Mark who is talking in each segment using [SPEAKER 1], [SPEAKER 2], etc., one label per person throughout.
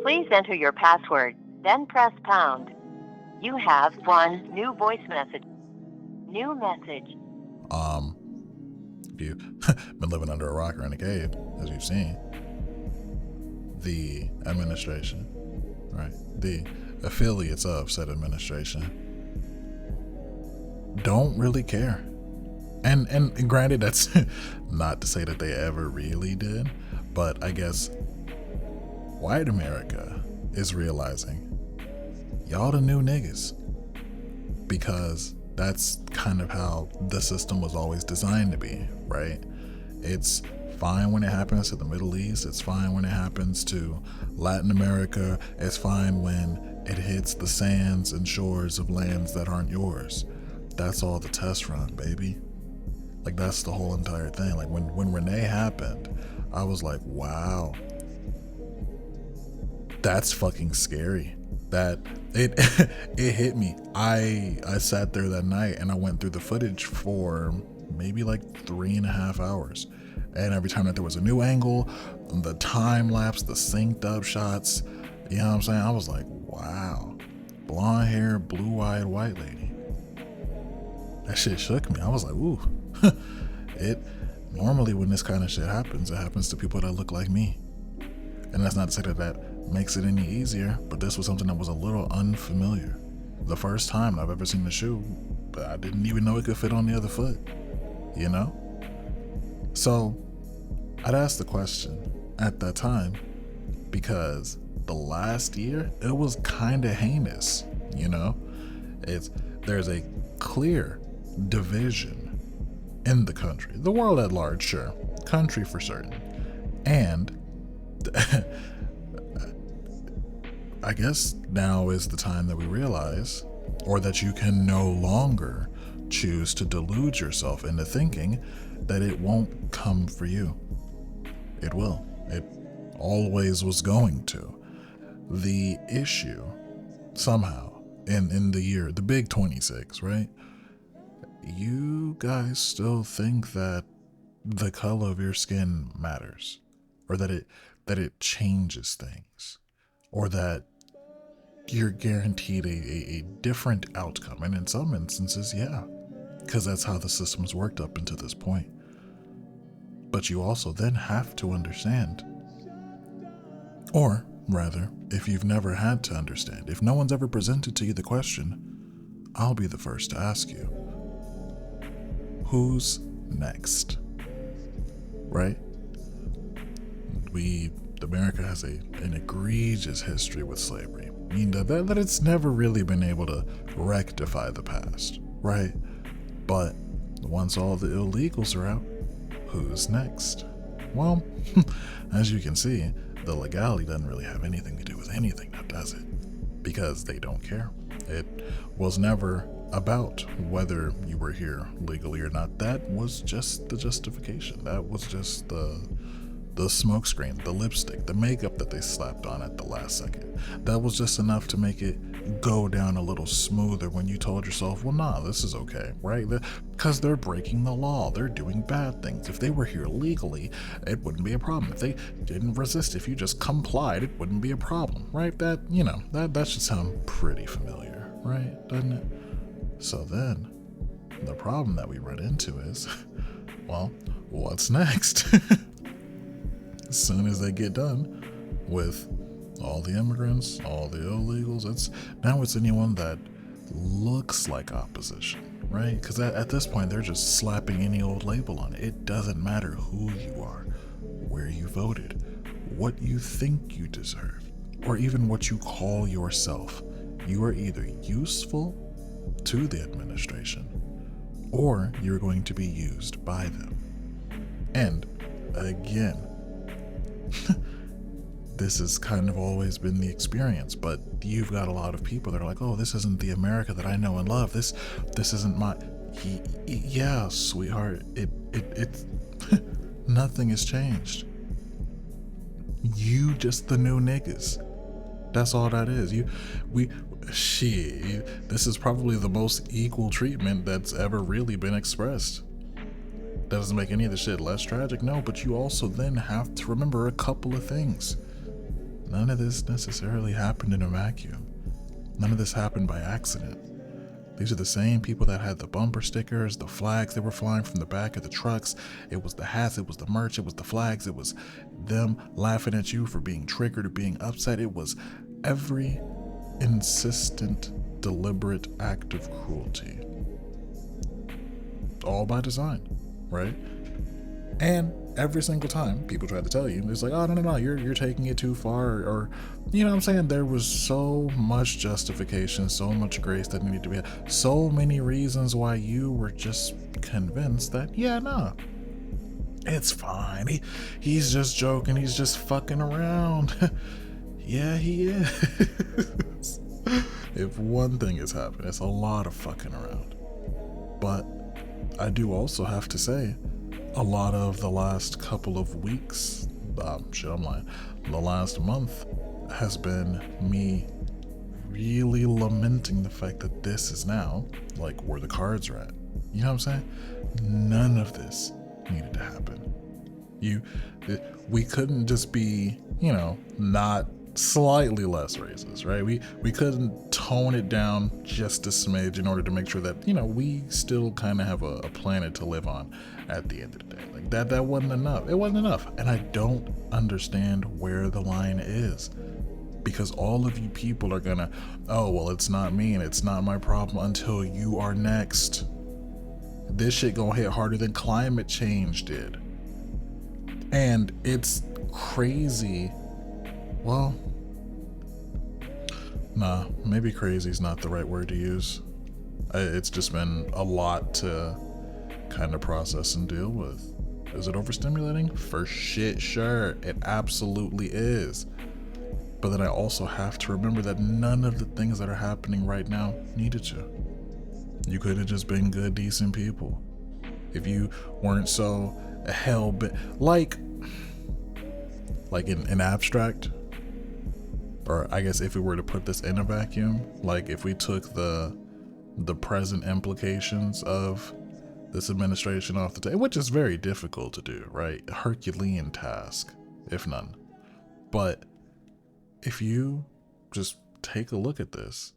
[SPEAKER 1] Please enter your password, then press pound. You have one new voice message. New message.
[SPEAKER 2] If you've been living under a rock or in a cave, as you've seen, the administration, right? The affiliates of said administration don't really care. And granted, that's not to say that they ever really did, but I guess white America is realizing y'all the new niggas, because that's kind of how the system was always designed to be, right? It's fine when it happens to the Middle East, it's fine when it happens to Latin America, it's fine when it hits the sands and shores of lands that aren't yours. That's all the test run, baby. Like, that's the whole entire thing. Like, when Renee happened, I was like, wow, that's fucking scary. That it it hit me. I sat there that night and I went through the footage for maybe like 3.5 hours. And every time that there was a new angle, the time lapse, the synced up shots, you know what I'm saying? I was like, wow. Blonde hair, blue-eyed white lady. That shit shook me. I was like, ooh. It normally, when this kind of shit happens, it happens to people that look like me. And that's not to say that that makes it any easier, but this was something that was a little unfamiliar. The first time I've ever seen the shoe, but I didn't even know it could fit on the other foot, you know? So I'd asked the question at that time because the last year, it was kind of heinous, you know? There's a clear division in the country, the world at large, sure, country for certain, and I guess now is the time that we realize, or that you can no longer choose to delude yourself into thinking that it won't come for you. It will. It always was going to. The issue, somehow, in the big 26, right? You guys still think that the color of your skin matters, or that it changes things, or that you're guaranteed a different outcome. And in some instances, yeah, because that's how the system's worked up until this point. But you also then have to understand, or rather, if you've never had to understand, if no one's ever presented to you the question, I'll be the first to ask you, who's next? Right? America has an egregious history with slavery. I mean, that it's never really been able to rectify the past, right? But once all the illegals are out, who's next? Well, as you can see, the legality doesn't really have anything to do with anything now, does it? Because they don't care. It was never about whether you were here legally or not. That was just the justification. That was just the smokescreen, the lipstick, the makeup that they slapped on at the last second. That was just enough to make it go down a little smoother when you told yourself, well, nah, this is okay, right? Because they're breaking the law. They're doing bad things. If they were here legally, it wouldn't be a problem. If they didn't resist, if you just complied, it wouldn't be a problem, right? That should sound pretty familiar, right? Doesn't it? So then, the problem that we run into is, well, what's next? As soon as they get done with all the immigrants, all the illegals, it's anyone that looks like opposition, right? Because at this point, they're just slapping any old label on it. It doesn't matter who you are, where you voted, what you think you deserve, or even what you call yourself. You are either useful to the administration, or you're going to be used by them. And again, this has kind of always been the experience, but you've got a lot of people that are like, oh, this isn't the America that I know and love. This isn't my... Yeah, sweetheart, it nothing has changed. You just the new niggas. That's all that is. This is probably the most equal treatment that's ever really been expressed. That doesn't make any of the shit less tragic, no, but you also then have to remember a couple of things. None of this necessarily happened in a vacuum. None of this happened by accident. These are the same people that had the bumper stickers, the flags that were flying from the back of the trucks. It was the hats, it was the merch, it was the flags, it was them laughing at you for being triggered or being upset. It was every insistent, deliberate act of cruelty. All by design, right? And every single time people try to tell you, it's like, oh, no, you're taking it too far, or you know what I'm saying? There was so much justification, so much grace that needed to be had, so many reasons why you were just convinced that, yeah, no, it's fine. He's just joking, he's just fucking around. Yeah, he is. If one thing has happened, it's a lot of fucking around. But I do also have to say, a lot of the last couple of weeks, I'm lying, the last month has been me really lamenting the fact that this is now like where the cards are at. You know what I'm saying? None of this needed to happen. We couldn't just be, not slightly less racist, right? We couldn't tone it down just a smidge in order to make sure that, we still kind of have a planet to live on at the end of the day. Like that wasn't enough. It wasn't enough. And I don't understand where the line is, because all of you people are gonna, oh, well, it's not me and it's not my problem until you are next. This shit gonna hit harder than climate change did. And it's crazy. Well, nah, maybe crazy is not the right word to use. It's just been a lot to kind of process and deal with. Is it overstimulating? For shit, sure. It absolutely is. But then I also have to remember that none of the things that are happening right now needed to. You could have just been good, decent people. If you weren't so hell-bent, like in abstract, or I guess if we were to put this in a vacuum, like if we took the present implications of this administration off the table, which is very difficult to do, right? Herculean task, if none. But if you just take a look at this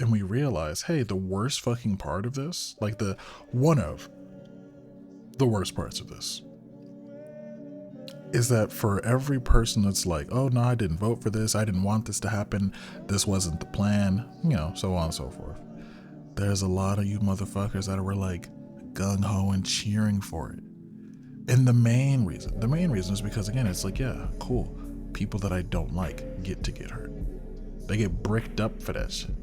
[SPEAKER 2] and we realize, hey, the worst fucking part of this, like one of the worst parts of this, is that for every person that's like, oh no, I didn't vote for this, I didn't want this to happen, this wasn't the plan, so on and so forth. There's a lot of you motherfuckers that were like gung-ho and cheering for it. And the main reason is because, again, it's like, yeah, cool, people that I don't like get hurt. They get bricked up for that shit.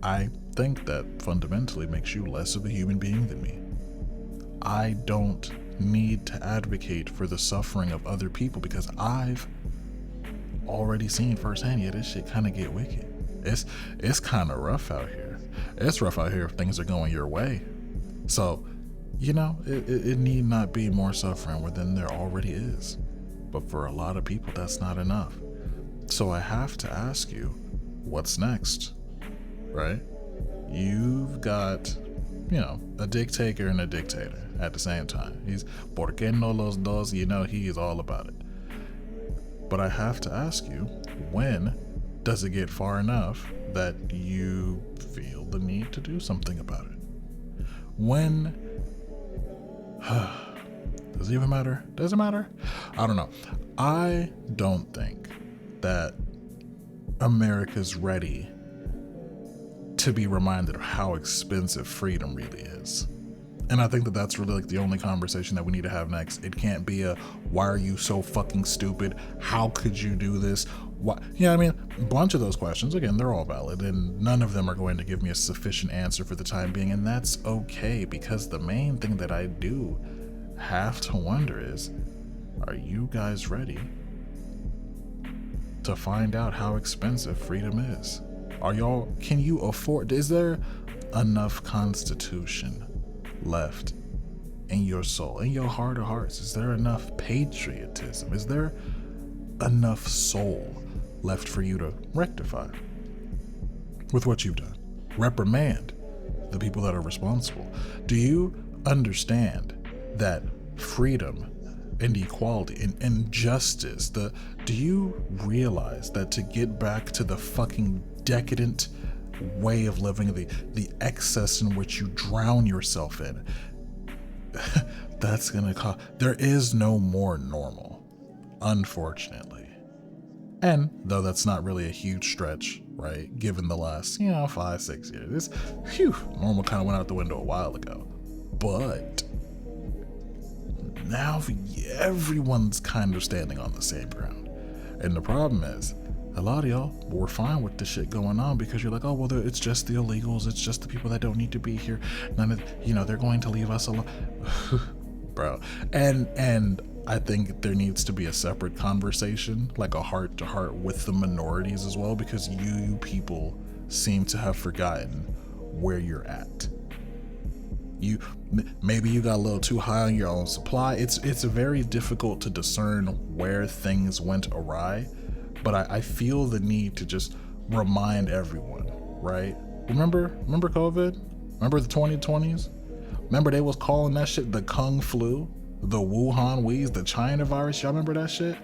[SPEAKER 2] I think that fundamentally makes you less of a human being than me. I don't need to advocate for the suffering of other people because I've already seen firsthand, yeah, this shit kind of get wicked. It's kind of rough out here. It's rough out here if things are going your way. So, it need not be more suffering than there already is. But for a lot of people, that's not enough. So I have to ask you, what's next? Right? You've got, a dictator and a dictator at the same time. He's ¿por qué no los dos? He is all about it. But I have to ask you, when does it get far enough that you feel the need to do something about it? When? Does it even matter? Does it matter? I don't know. I don't think that America's ready to be reminded of how expensive freedom really is. And I think that that's really like the only conversation that we need to have next. It can't be a, why are you so fucking stupid? How could you do this? Why? A bunch of those questions, again, they're all valid, and none of them are going to give me a sufficient answer for the time being, and that's okay, because the main thing that I do have to wonder is, are you guys ready to find out how expensive freedom is? Can you afford, is there enough constitution left in your soul, in your heart of hearts? Is there enough patriotism? Is there enough soul left for you to rectify with what you've done? Reprimand the people that are responsible. Do you understand that freedom and equality and justice, do you realize that to get back to the fucking decadent way of living, the excess in which you drown yourself in, that's gonna cost. There is no more normal, unfortunately. And though that's not really a huge stretch, right, given the last 5-6 years, normal kind of went out the window a while ago. But now everyone's kind of standing on the same ground. And the problem is, a lot of y'all were fine with this shit going on because you're like, oh, well, it's just the illegals. It's just the people that don't need to be here. None of, they're going to leave us alone. Bro. And I think there needs to be a separate conversation, like a heart to heart with the minorities as well, because you people seem to have forgotten where you're at. Maybe you got a little too high on your own supply. It's very difficult to discern where things went awry, but I feel the need to just remind everyone, right? Remember COVID? Remember the 2020s? Remember they was calling that shit the Kung Flu, the Wuhan wheeze, the China virus? Y'all remember that shit?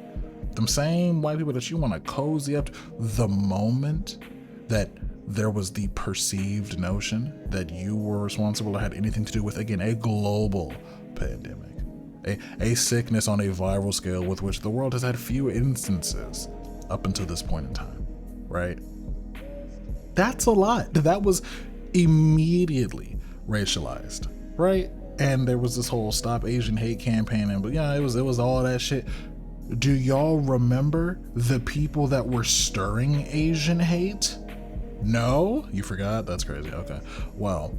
[SPEAKER 2] Them same white people that you want to cozy up to. The moment that there was the perceived notion that you were responsible or had anything to do with, again, a global pandemic, a sickness on a viral scale with which the world has had few instances up until this point in time, right? That's a lot. That was immediately racialized, right? And there was this whole Stop Asian Hate campaign, and it was all that shit. Do y'all remember the people that were stirring Asian hate? No? You forgot? That's crazy. Okay. Well,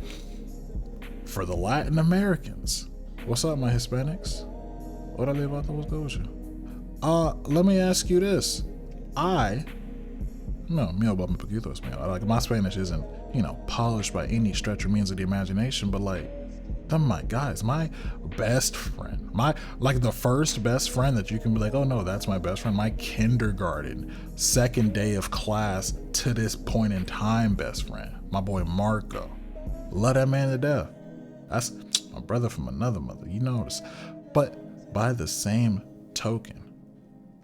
[SPEAKER 2] for the Latin Americans, what's up, my Hispanics? Órale, vato, what's good with you? Let me ask you this. Like, my Spanish isn't, polished by any stretch or means of the imagination, but like, them my guys, my best friend, the first best friend that you can be like, oh no, that's my best friend, my kindergarten, second day of class to this point in time best friend, my boy Marco. Love that man to death. That's my brother from another mother, you notice. But by the same token,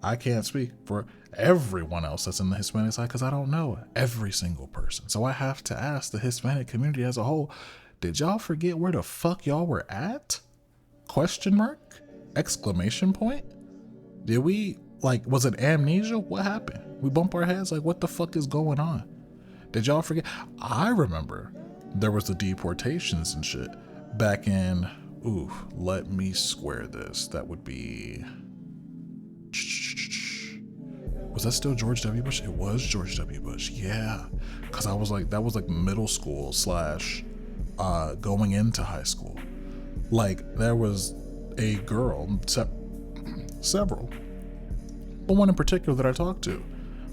[SPEAKER 2] I can't speak for everyone else that's in the Hispanic side because I don't know every single person. So I have to ask the Hispanic community as a whole, did y'all forget where the fuck y'all were at? Question mark? Exclamation point? Did we, was it amnesia? What happened? We bump our heads like, what the fuck is going on? Did y'all forget? I remember there was the deportations and shit back in, let me square this. That would be, was that still George W. Bush? It was George W. Bush, yeah. Cause I was like, that was like middle school / going into high school. Like, there was a girl, several, but one in particular that I talked to,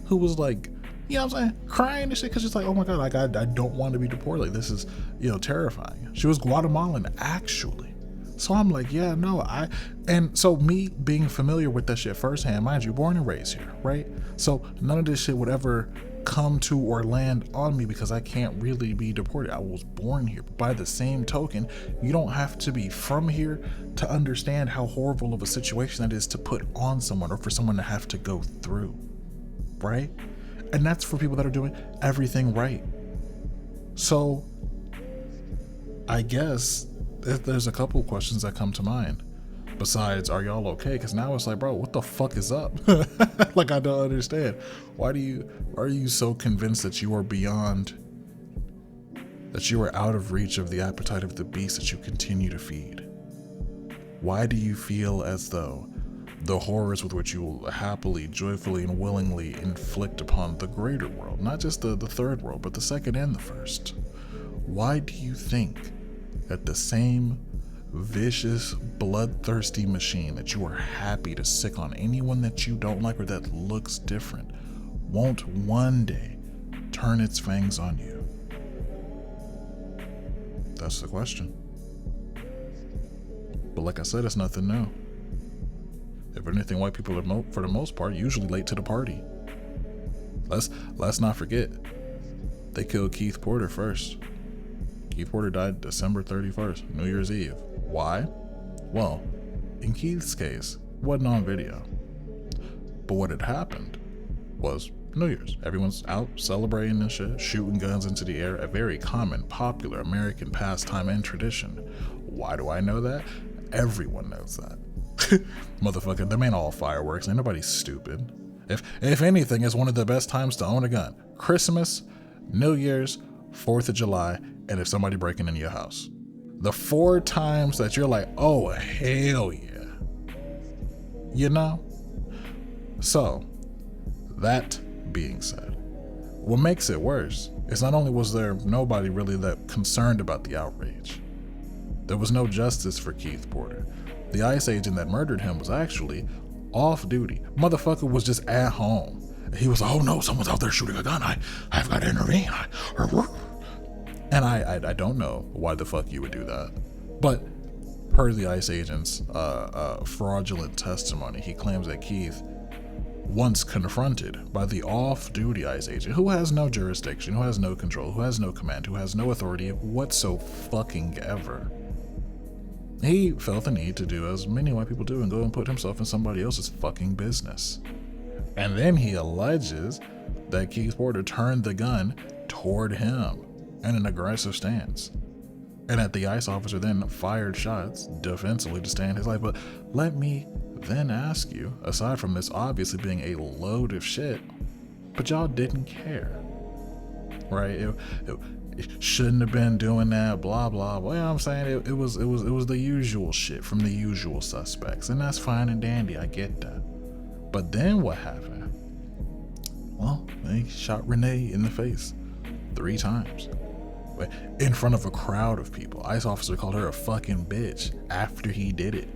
[SPEAKER 2] who was like, I'm saying, crying and shit, because it's like, oh my God, like, I don't want to be deported. Like, this is, terrifying. She was Guatemalan, actually. So I'm like, yeah, no, and so me being familiar with that shit firsthand, mind you, born and raised here, right? So none of this shit would ever come to or land on me because I can't really be deported. I was born here. But by the same token, you don't have to be from here to understand how horrible of a situation that is to put on someone or for someone to have to go through, right? And that's for people that are doing everything right. So I guess there's a couple of questions that come to mind besides, are y'all okay? Because now it's like, bro, what the fuck is up? Like, I don't understand. Why are you so convinced that you are beyond, that you are out of reach of the appetite of the beast that you continue to feed? Why do you feel as though the horrors with which you will happily, joyfully, and willingly inflict upon the greater world, not just the third world, but the second and the first, why do you think that the same vicious, bloodthirsty machine that you are happy to sick on anyone that you don't like or that looks different won't one day turn its fangs on you? That's the question. But like I said, it's nothing new. If anything, white people are, for the most part, usually late to the party. Let's not forget, they killed Keith Porter first. Keith Porter died December 31st, New Year's Eve. Why? Well, in Keith's case, wasn't on video. But what had happened was New Year's. Everyone's out celebrating and shit, shooting guns into the air, a very common, popular American pastime and tradition. Why do I know that? Everyone knows that. Motherfucker, them ain't all fireworks. Ain't nobody stupid. If anything, it's one of the best times to own a gun. Christmas, New Year's, 4th of July, and if somebody breaking into your house. The 4 times that you're like, oh, hell yeah. You know? So, that being said, what makes it worse is not only was there nobody really that concerned about the outrage, there was no justice for Keith Porter. The ICE agent that murdered him was actually off duty. Motherfucker was just at home. He was, oh no, someone's out there shooting a gun. I've got to intervene. And I don't know why the fuck you would do that. But per the ICE agent's fraudulent testimony, he claims that Keith, once confronted by the off-duty ICE agent, who has no jurisdiction, who has no control, who has no command, who has no authority whatsoever, he felt the need to do as many white people do and go and put himself in somebody else's fucking business. And then he alleges that Keith Porter turned the gun toward him in an aggressive stance. And that the ICE officer then fired shots defensively to stand his life. But let me then ask you, aside from this obviously being a load of shit, but y'all didn't care, right? It shouldn't have been doing that, blah, blah, blah. You know what I'm saying? It was the usual shit from the usual suspects. And that's fine and dandy, I get that. But then what happened? Well, they shot Renee in the face 3 times. In front of a crowd of people. ICE officer called her a fucking bitch after he did it.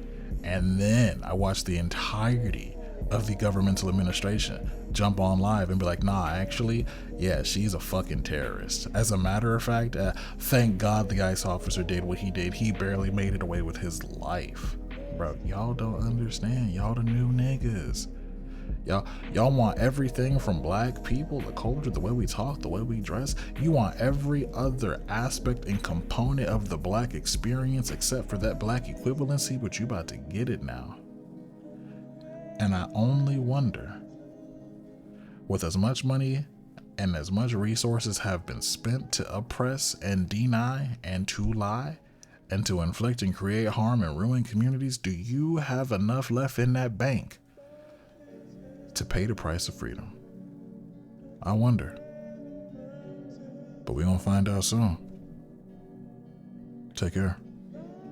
[SPEAKER 2] And then I watched the entirety of the governmental administration jump on live and be like, nah, actually, yeah, she's a fucking terrorist. As a matter of fact, thank God the ICE officer did what he did. He barely made it away with his life. Bro, y'all don't understand. Y'all the new niggas. Y'all want everything from black people, the culture, the way we talk, the way we dress. You want every other aspect and component of the black experience except for that black equivalency, but you about to get it now. And I only wonder, with as much money and as much resources have been spent to oppress and deny and to lie and to inflict and create harm and ruin communities, do you have enough left in that bank to pay the price of freedom? I wonder. But we're gonna find out soon. Take care.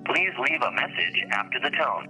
[SPEAKER 3] Please leave a message after the tone.